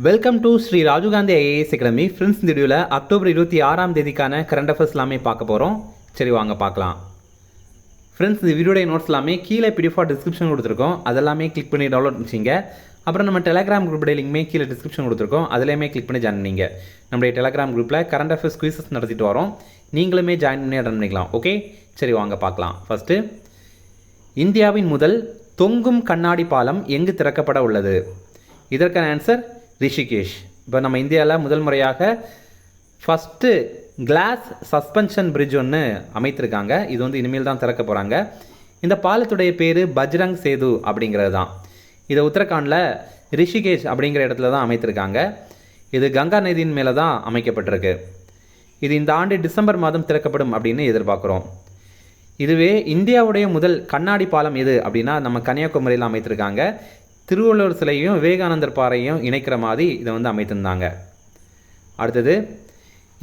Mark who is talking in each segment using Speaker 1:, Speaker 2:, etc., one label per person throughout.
Speaker 1: Welcome to Shri Rajiv Gandhi IAS academy. Friends, இந்த வீடியோவில் October 26ஆம் தேதிக்கான கரண்ட் அஃபேர்ஸ் எல்லாமே பார்க்க போகிறோம். சரி, வாங்க பார்க்கலாம். ஃப்ரெண்ட்ஸ், இந்த வீடியோடைய நோட்ஸ் எல்லாமே கீழே பிடிஎஃப் டிஸ்கிரிப்ஷன் கொடுத்துருக்கோம். அதெல்லாமே கிளிக் பண்ணி டவுன்லோட் பண்ணிச்சிங்க. அப்புறம் நம்ம டெலிகிராம் குரூப்போட லிங்க்மே கீழே டிஸ்கிரிப்ஷன் கொடுத்துருக்கோம். அதிலேயுமே கிளிக் பண்ணி ஜாயின் பண்ணிங்க. நம்மளுடைய டெலிகிராம் குரூப்பில் கரண்ட் அஃபேர்ஸ் குவிசஸ் நடத்திட்டு வரோம். நீங்களுமே ஜாயின் பண்ணி அட்டன் பண்ணிக்கலாம். ஓகே, சரி வாங்க பார்க்கலாம். ஃபஸ்ட்டு, இந்தியாவின் முதல் தொங்கும் கண்ணாடி பாலம் எங்கு திறக்கப்பட உள்ளது? இதற்கான ஆன்சர் ரிஷிகேஷ். இப்போ நம்ம இந்தியாவில் முதல் முறையாக ஃபஸ்ட்டு கிளாஸ் சஸ்பென்ஷன் பிரிட்ஜ் ஒன்று அமைத்திருக்காங்க. இது வந்து இனிமேல் தான் திறக்க போகிறாங்க. இந்த பாலத்துடைய பேர் பஜ்ரங் சேது அப்படிங்கிறது தான். இதை உத்தரகாண்டில் ரிஷிகேஷ் அப்படிங்கிற இடத்துல தான் அமைத்திருக்காங்க. இது கங்கா நதியின் மேலே தான் அமைக்கப்பட்டிருக்கு. இது இந்த ஆண்டு டிசம்பர் மாதம் திறக்கப்படும் அப்படின்னு எதிர்பார்க்குறோம். இதுவே இந்தியாவுடைய முதல் கண்ணாடி பாலம் எது அப்படின்னா நம்ம கன்னியாகுமரியில் அமைத்திருக்காங்க. திருவள்ளுவர் சிலையும் விவேகானந்தர் பாறையும் இணைக்கிற மாதிரி இதை வந்து அமைத்திருந்தாங்க. அடுத்தது,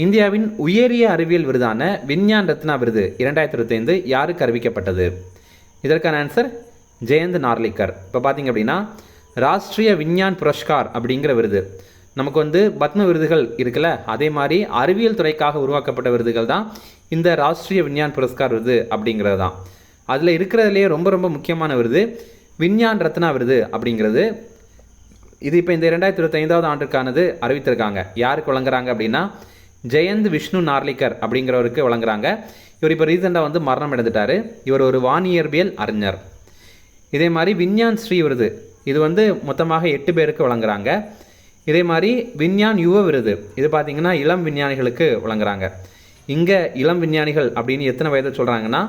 Speaker 1: இந்தியாவின் உயரிய அறிவியல் விருதான விஞ்ஞான் ரத்னா விருது 2025 யாருக்கு அறிவிக்கப்பட்டது? இதற்கான ஆன்சர் ஜெயந்த் நார்லிக்கர். இப்போ பார்த்தீங்க அப்படின்னா ராஷ்ட்ரிய விஞ்ஞான் புரஸ்கார் அப்படிங்கிற விருது, நமக்கு வந்து பத்ம விருதுகள் இருக்குல்ல, அதே மாதிரி அறிவியல் துறைக்காக உருவாக்கப்பட்ட விருதுகள் தான் இந்த ராஷ்ட்ரிய விஞ்ஞான் புரஸ்கார் விருது அப்படிங்கிறது தான். அதில் இருக்கிறதுலேயே ரொம்ப ரொம்ப முக்கியமான விருது விஞ்ஞான் ரத்னா விருது அப்படிங்கிறது. இது இப்போ இந்த 2025ஆவது ஆண்டுக்கானது அறிவித்திருக்காங்க. யாருக்கு வழங்குறாங்க அப்படின்னா ஜெயந்த் விஷ்ணு நார்லிக்கர் அப்படிங்கிறவருக்கு வழங்குறாங்க. இவர் இப்போ ரீசெண்டாக வந்து மரணம் அடைந்துட்டார். இவர் ஒரு வானியற்பியல் அறிஞர். இதே மாதிரி விஞ்ஞான் ஸ்ரீ விருது, இது வந்து மொத்தமாக 8 பேருக்கு வழங்குறாங்க. இதே மாதிரி விஞ்ஞான் யுவ விருது, இது பார்த்திங்கன்னா இளம் விஞ்ஞானிகளுக்கு வழங்குறாங்க. இங்கே இளம் விஞ்ஞானிகள் அப்படின்னு எத்தனை வயது சொல்கிறாங்கன்னா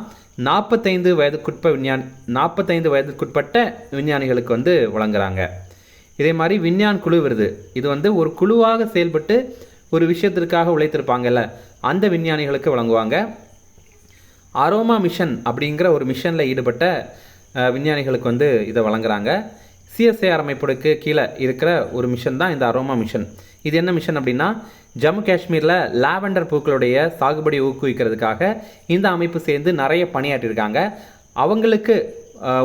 Speaker 1: 45 வயதுக்குட்பட்ட விஞ்ஞானிகளுக்கு வந்து வழங்குறாங்க. இதே மாதிரி விஞ்ஞான் குழு விருது, இது வந்து ஒரு குழுவாக செயல்பட்டு ஒரு விஷயத்திற்காக உழைத்திருப்பாங்கல்ல, அந்த விஞ்ஞானிகளுக்கு வழங்குவாங்க. அரோமா மிஷன் அப்படிங்கிற ஒரு மிஷனில் ஈடுபட்ட விஞ்ஞானிகளுக்கு வந்து இதை வழங்குறாங்க. சிஎஸ்ஐஆர் அமைப்புக்கு கீழே இருக்கிற ஒரு மிஷன் தான் இந்த அரோமா மிஷன். இது என்ன மிஷன் அப்படின்னா ஜம்மு காஷ்மீரில் லாவெண்டர் பூக்களுடைய சாகுபடி ஊக்குவிக்கிறதுக்காக இந்த அமைப்பு சேர்ந்து நிறைய பணியாற்றிருக்காங்க. அவங்களுக்கு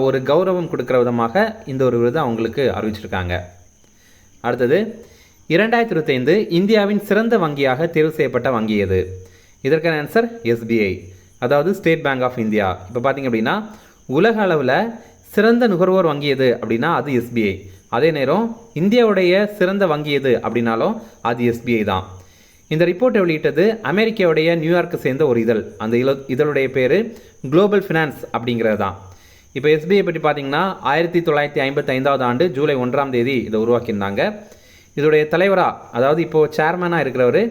Speaker 1: ஒரு கௌரவம் கொடுக்குற விதமாக இந்த ஒரு விருது அவங்களுக்கு அறிவிச்சிருக்காங்க. அடுத்தது, 2025 இந்தியாவின் சிறந்த வங்கியாக தேர்வு செய்யப்பட்ட வங்கி எது? இதற்கான ஆன்சர் எஸ்பிஐ, அதாவது ஸ்டேட் பேங்க் ஆஃப் இந்தியா. இப்போ பார்த்தீங்க அப்படின்னா உலக அளவில் சிறந்த நுகர்வோர் வங்கி எது அப்படின்னா அது எஸ்பிஐ. அதே நேரம் இந்தியாவுடைய சிறந்த வங்கி எது அப்படின்னாலும் அது எஸ்பிஐ தான். இந்த ரிப்போர்ட்டை வெளியிட்டது அமெரிக்காவுடைய நியூயார்க்கை சேர்ந்த ஒரு இதழ். அந்த இதழுடைய பேர் குளோபல் ஃபினான்ஸ் அப்படிங்கிறது தான். இப்போ எஸ்பிஐ பற்றி பார்த்தீங்கன்னா 1955ஆவது ஆண்டு ஜூலை 1ஆம் தேதி இதை உருவாக்கியிருந்தாங்க. இதோடைய தலைவராக, அதாவது இப்போது சேர்மனாக இருக்கிறவர்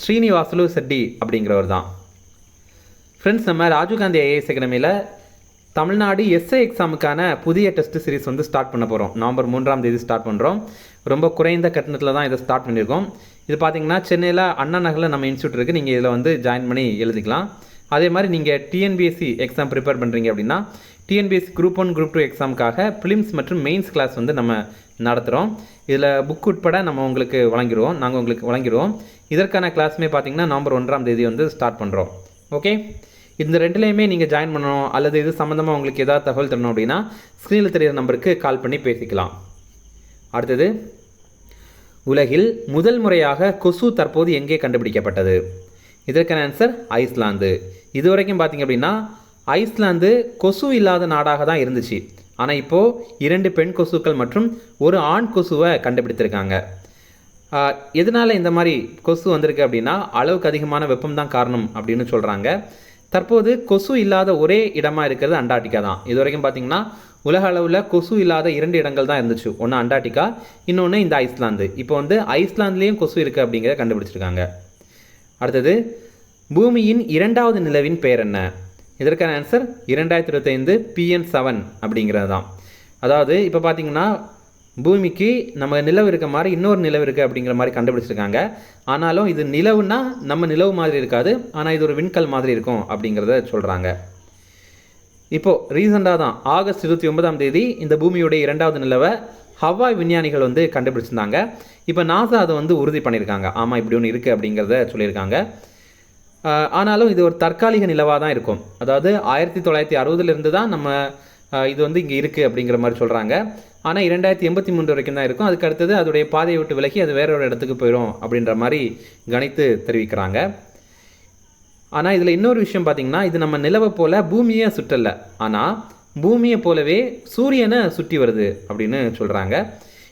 Speaker 1: ஸ்ரீனிவாசுலு செட்டி அப்படிங்கிறவர் தான். ஃப்ரெண்ட்ஸ், நம்ம ராஜீவ்காந்தி ஐஏஎஸ் அகாடமியில் தமிழ்நாடு எஸ்ஐ எக்ஸாமுக்கான புதிய டெஸ்ட் சீரிஸ் வந்து ஸ்டார்ட் பண்ண போகிறோம். நவம்பர் 3ஆம் தேதி ஸ்டார்ட் பண்ணுறோம். ரொம்ப குறைந்த கட்டணத்தில் தான் இதை ஸ்டார்ட் பண்ணியிருக்கோம். இது பார்த்திங்கன்னா சென்னையில் அண்ணா நகரில் நம்ம இன்ஸ்டியூட் இருக்குது. நீங்கள் இதில் வந்து ஜாயின் பண்ணி எழுதிக்கலாம். அதே மாதிரி நீங்கள் டிஎன்பிஎஸ்சி எக்ஸாம் ப்ரிப்பேர் பண்ணுறீங்க அப்படின்னா டிஎன்பிஎஸ்சி குரூப் 1 குரூப் 2 எக்ஸாமுக்காக ப்ரிலிம்ஸ் மற்றும் மெயின்ஸ் கிளாஸ் வந்து நம்ம நடத்துகிறோம். இதில் புக் உட்பட நம்ம உங்களுக்கு வழங்கிடுவோம். இதற்கான கிளாஸுமே பார்த்திங்கன்னா நவம்பர் 1ஆம் தேதி வந்து ஸ்டார்ட் பண்ணுறோம். ஓகே, இந்த ரெண்டுலேயுமே நீங்கள் ஜாயின் பண்ணணும் அல்லது இது சம்மந்தமாக உங்களுக்கு ஏதாவது தகவல் தரணும் அப்படின்னா ஸ்க்ரீனில் தெரிகிற நம்பருக்கு கால் பண்ணி பேசிக்கலாம். அடுத்தது, உலகில் முதல் முறையாக கொசு தற்போது எங்கே கண்டுபிடிக்கப்பட்டது? இதற்கான ஆன்சர் ஐஸ்லாந்து. இது வரைக்கும் பார்த்திங்க அப்படின்னா ஐஸ்லாந்து கொசு இல்லாத நாடாக தான் இருந்துச்சு. ஆனால் இப்போது 2 பெண் கொசுக்கள் மற்றும் ஒரு ஆண் கொசுவை கண்டுபிடித்திருக்காங்க. எதனால் இந்த மாதிரி கொசு வந்திருக்கு அப்படின்னா அளவுக்கு அதிகமான வெப்பம் தான் காரணம் அப்படின்னு சொல்கிறாங்க. தற்போது கொசு இல்லாத ஒரே இடமாக இருக்கிறது அண்டார்டிகா தான். இது வரைக்கும் பார்த்திங்கன்னா உலக அளவில் கொசு இல்லாத 2 இடங்கள் தான் இருந்துச்சு. ஒன்று அண்டார்டிகா, இன்னொன்று இந்த ஐஸ்லாந்து. இப்போ வந்து ஐஸ்லாந்துலேயும் கொசு இருக்குது அப்படிங்கிறத கண்டுபிடிச்சிருக்காங்க. அடுத்தது, பூமியின் 2வது நிலவின் பெயர் என்ன? இதற்கான ஆன்சர் 2025 PN7 அப்படிங்கிறது தான். அதாவது இப்போ பார்த்திங்கன்னா பூமிக்கு நம்ம நிலவு இருக்க மாதிரி இன்னொரு நிலவு இருக்குது அப்படிங்கிற மாதிரி கண்டுபிடிச்சிருக்காங்க. ஆனாலும் இது நிலவுனா நம்ம நிலவு மாதிரி இருக்காது, ஆனால் இது ஒரு விண்கல் மாதிரி இருக்கும் அப்படிங்கிறத சொல்கிறாங்க. இப்போது ரீசெண்டாக தான் ஆகஸ்ட் 29ஆம் தேதி இந்த பூமியுடைய 2வது நிலவை ஹவாய் விஞ்ஞானிகள் வந்து கண்டுபிடிச்சிருந்தாங்க. இப்போ நாசா அதை வந்து உறுதி பண்ணியிருக்காங்க. ஆமாம், இப்படி ஒன்று இருக்குது அப்படிங்கிறத சொல்லியிருக்காங்க. ஆனாலும் இது ஒரு தற்காலிக நிலவாக தான் இருக்கும். அதாவது 1960 தான் நம்ம இது வந்து இங்கே இருக்குது அப்படிங்கிற மாதிரி சொல்கிறாங்க. ஆனால் 2083 வரைக்கும் தான் இருக்கும். அதுக்கு அடுத்தது அதோடைய பாதையை விட்டு விலகி அது வேற ஒரு இடத்துக்கு போயிடும் அப்படின்ற மாதிரி கணித்து தெரிவிக்கிறாங்க. ஆனால் இதில் இன்னொரு விஷயம் பார்த்திங்கன்னா, இது நம்ம நிலவை போல் பூமியை சுற்றலை, ஆனால் பூமியை போலவே சூரியனை சுற்றி வருது அப்படின்னு சொல்கிறாங்க.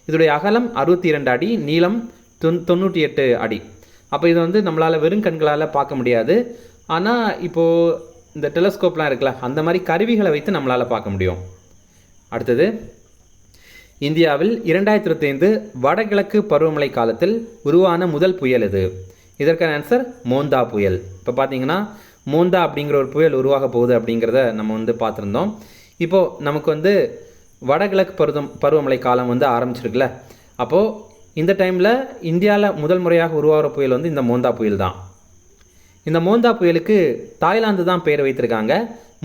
Speaker 1: இதோடைய அகலம் 62 அடி, நீளம் 98 அடி. அப்போ இதை வந்து நம்மளால் வெறும் கண்களால் பார்க்க முடியாது. ஆனால் இப்போது இந்த டெலஸ்கோப்லாம் இருக்குல்ல, அந்த மாதிரி கருவிகளை வைத்து நம்மளால் பார்க்க முடியும். அடுத்தது, இந்தியாவில் 2025 வடகிழக்கு பருவமழை காலத்தில் உருவான முதல் புயல் இது. இதற்கான ஆன்சர் மோந்தா புயல். இப்போ பார்த்தீங்கன்னா மோந்தா அப்படிங்கிற ஒரு புயல் உருவாக போகுது அப்படிங்கிறத நம்ம வந்து பார்த்துருந்தோம். இப்போது நமக்கு வந்து வடகிழக்கு பருவமழை காலம் வந்து ஆரம்பிச்சிருக்குல்ல, அப்போது இந்த டைமில் இந்தியாவில் முதல் முறையாக உருவாகிற புயல் வந்து இந்த மோந்தா புயல் தான். இந்த மோந்தா புயலுக்கு தாய்லாந்து தான் பேர் வைத்திருக்காங்க.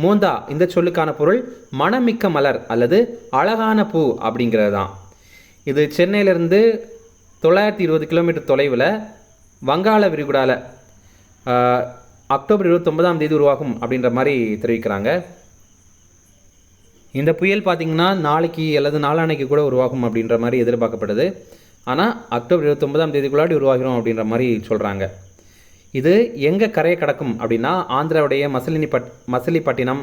Speaker 1: மோந்தா இந்த சொல்லுக்கான பொருள் மணமிக்க மலர் அல்லது அழகான பூ அப்படிங்கிறது தான். இது சென்னையிலேருந்து 920 கிலோமீட்டர் தொலைவில் வங்காள விரிகுடாவில் அக்டோபர் 29ஆம் தேதி உருவாகும் அப்படின்ற மாதிரி தெரிவிக்கிறாங்க. இந்த புயல் பார்த்திங்கன்னா நாளைக்கு அல்லது நாளானைக்கு கூட உருவாகும் அப்படின்ற மாதிரி எதிர்பார்க்கப்படுது. ஆனால் அக்டோபர் 29ஆம் தேதிக்குள்ளாடி உருவாகிறோம் அப்படின்ற மாதிரி சொல்கிறாங்க. இது எங்கே கரையை கடக்கும் அப்படின்னா, ஆந்திராவுடைய மசிலிப்பட்டினம்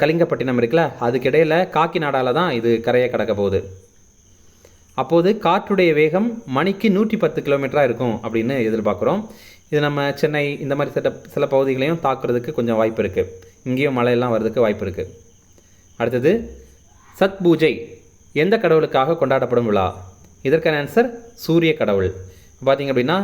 Speaker 1: கலிங்கப்பட்டினம் இருக்குல்ல, அதுக்கிடையில் காக்கிநாடாவில் தான் இது கரையை கடக்க போகுது. அப்போது காற்றுடைய வேகம் மணிக்கு 110 கிலோமீட்டராக இருக்கும் அப்படின்னு எதிர்பார்க்குறோம். இது நம்ம சென்னை இந்த மாதிரி சில பகுதிகளையும் தாக்குறதுக்கு கொஞ்சம் வாய்ப்பு இருக்குது. இங்கேயும் மழையெல்லாம் வர்றதுக்கு வாய்ப்பு இருக்குது. அடுத்தது, சத் பூஜை எந்த கடவுளுக்காக கொண்டாடப்படும் விழா? இதற்கான ஆன்சர் சூரிய கடவுள். பார்த்திங்க அப்படின்னா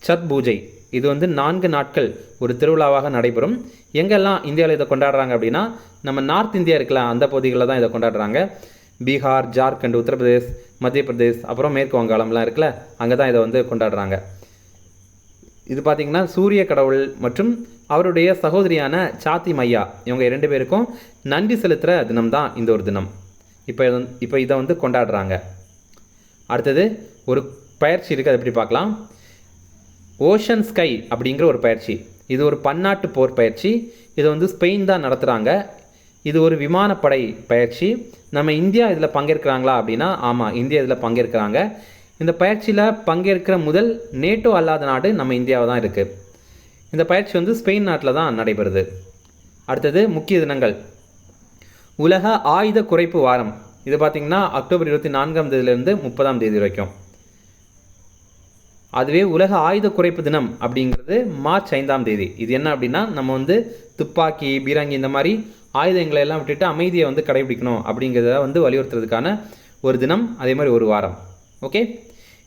Speaker 1: சத் பூஜை இது வந்து 4 நாட்கள் ஒரு திருவிழாவாக நடைபெறும். எங்கெல்லாம் இந்தியாவில் இதை கொண்டாடுறாங்க அப்படின்னா, நம்ம நார்த் இந்தியா இருக்கலாம் அந்த பகுதிகளில் தான் இதை கொண்டாடுறாங்க. பீகார், ஜார்க்கண்ட், உத்தரப்பிரதேஷ், மத்திய பிரதேஷ், அப்புறம் மேற்கு வங்காளம்லாம் இருக்குல்ல, அங்கே தான் இதை வந்து கொண்டாடுறாங்க. இது பார்த்திங்கன்னா சூரிய கடவுள் மற்றும் அவருடைய சகோதரியான சாத்தி மையா இவங்க 2 பேருக்கும் நன்றி செலுத்துகிற தினம் தான் இந்த ஒரு தினம். இப்போ இதை வந்து கொண்டாடுறாங்க. அடுத்தது ஒரு பயிற்சி இருக்குது, அது எப்படி பார்க்கலாம். ஓஷன் ஸ்கை அப்படிங்கிற ஒரு பயிற்சி. இது ஒரு பன்னாட்டு போர் பயிற்சி. இது வந்து ஸ்பெயின் தான் நடத்துகிறாங்க. இது ஒரு விமானப்படை பயிற்சி. நம்ம இந்தியா இதில் பங்கேற்கிறாங்களா அப்படின்னா ஆமாம், இந்தியா இதில் பங்கேற்கிறாங்க. இந்த பயிற்சியில் பங்கேற்கிற முதல் நேட்டோ அல்லாத நாடு நம்ம இந்தியாவை தான் இருக்குது. இந்த பயிற்சி வந்து ஸ்பெயின் நாட்டில் தான் நடைபெறுது. அடுத்தது முக்கிய தினங்கள். உலக ஆயுத குறைப்பு வாரம். இது பார்த்திங்கன்னா அக்டோபர் 24ஆம் தேதியிலேருந்து 30ஆம் தேதி வரைக்கும். அதுவே உலக ஆயுத குறைப்பு தினம் அப்படிங்கிறது மார்ச் 5ஆம் தேதி. இது என்ன அப்படின்னா, நம்ம வந்து துப்பாக்கி, பீரங்கி இந்த மாதிரி ஆயுதங்களை எல்லாம் விட்டுட்டு அமைதியை வந்து கடைபிடிக்கணும் அப்படிங்கிறத வந்து வலியுறுத்துறதுக்கான ஒரு தினம், அதே மாதிரி ஒரு வாரம். ஓகே,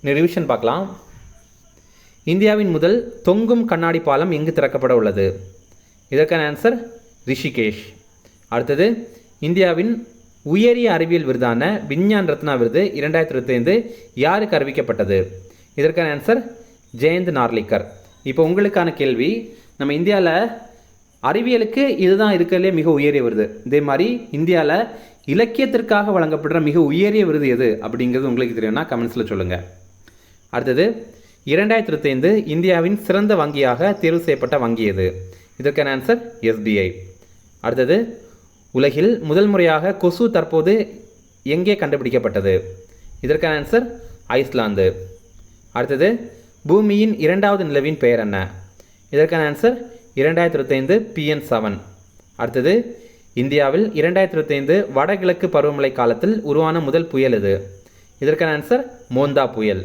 Speaker 1: இந்த ரிவிஷன் பார்க்கலாம். இந்தியாவின் முதல் தொங்கும் கண்ணாடி பாலம் எங்கு திறக்கப்பட உள்ளது? இதற்கான ஆன்சர் ரிஷிகேஷ். அடுத்தது, இந்தியாவின் உயரிய அறிவியல் விருதான விஞ்ஞான் ரத்னா விருது 2025 யாருக்கு அறிவிக்கப்பட்டது? இதற்கான ஆன்சர் ஜெயந்த் நார்லிக்கர். இப்போ உங்களுக்கான கேள்வி, நம்ம இந்தியாவில் அறிவியலுக்கு இதுதான் இருக்கிறதுலே மிக உயரிய விருது. இதே மாதிரி இந்தியாவில் இலக்கியத்திற்காக வழங்கப்படுற மிக உயரிய விருது எது அப்படிங்கிறது உங்களுக்கு தெரியும்னா கமெண்ட்ஸில் சொல்லுங்கள். அடுத்தது, 2025 இந்தியாவின் சிறந்த வங்கியாக தேர்வு செய்யப்பட்ட வங்கி எது? இதற்கான ஆன்சர் SBI. அடுத்தது, உலகில் முதல் முறையாக கொசு தற்போது எங்கே கண்டுபிடிக்கப்பட்டது? இதற்கான ஆன்சர் ஐஸ்லாந்து. அடுத்தது, பூமியின் 2வது நிலவின் பெயர் என்ன? இதற்கான ஆன்சர் 2025 PN7. அடுத்தது, இந்தியாவில் 2025 வடகிழக்கு பருவமழை காலத்தில் உருவான முதல் புயல் எது? இதற்கான ஆன்சர் மோந்தா புயல்.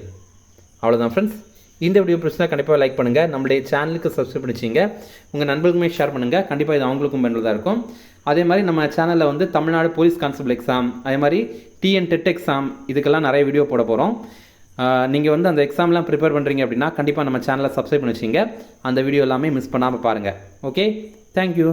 Speaker 1: அவ்வளோதான் ஃப்ரெண்ட்ஸ். இந்த வீடியோ பிடிச்சினா கண்டிப்பாக லைக் பண்ணுங்கள். நம்மளுடைய சேனலுக்கு சப்ஸ்கிரைப் பண்ணிச்சிங்க. உங்கள் நண்பர்களுமே ஷேர் பண்ணுங்கள். கண்டிப்பாக இது அவங்களுக்கும் பயனுள்ளதாக இருக்கும். அதே மாதிரி நம்ம சேனலில் வந்து தமிழ்நாடு போலீஸ் கான்ஸ்டபிள் எக்ஸாம், அதே மாதிரி TN டெட் எக்ஸாம், இதுக்கெல்லாம் நிறைய வீடியோ போட போகிறோம். நீங்கள் வந்து அந்த எக்ஸாம்லாம் ப்ரிப்பேர் பண்ணுறீங்க அப்படின்னா கண்டிப்பாக நம்ம சேனலை சப்ஸ்கிரைப் பண்ணி வச்சிங்க. அந்த வீடியோ எல்லாமே மிஸ் பண்ணாமல் பாருங்கள். Okay, thank you.